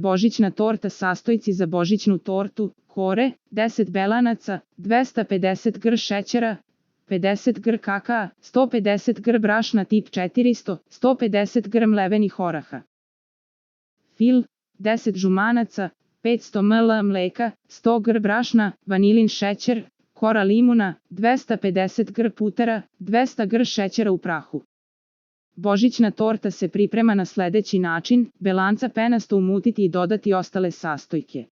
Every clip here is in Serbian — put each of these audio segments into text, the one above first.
Božićna torta sastojci za božićnu tortu, kore, 10 belanaca, 250 gr šećera, 50 gr kakaa, 150 gr brašna tip 400, 150 gr mlevenih oraha. Fil, 10 žumanaca, 500 ml mleka, 100 gr brašna, vanilin šećer, kora limuna, 250 gr putera, 200 gr šećera u prahu. Božićna torta se priprema na sledeći način: belanca penasto umutiti i dodati ostale sastojke.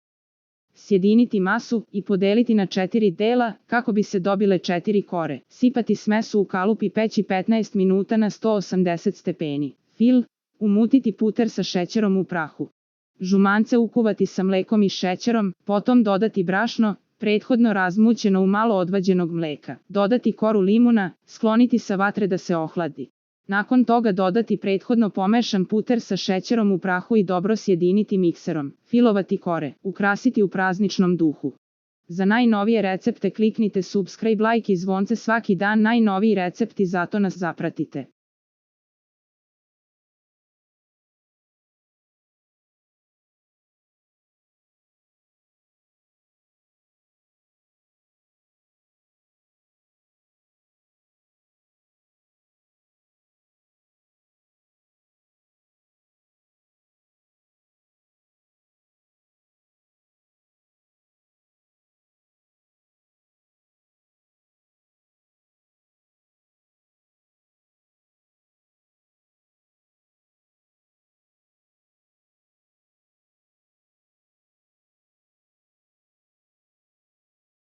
Sjediniti masu i podeliti na 4 dela kako bi se dobile 4 kore. Sipati smesu u kalup i peći 15 minuta na 180 stepeni. Fil, umutiti puter sa šećerom u prahu. Žumance ukuvati sa mlekom i šećerom, potom dodati brašno, prethodno razmućeno u malo odvađenog mleka. Dodati koru limuna, skloniti sa vatre da se ohladi. Nakon toga dodati prethodno pomešan puter sa šećerom u prahu i dobro sjediniti mikserom. Filovati kore, ukrasiti u prazničnom duhu. Za najnovije recepte kliknite subscribe, like i zvonce svaki dan. Najnoviji recepti, zato nas zapratite.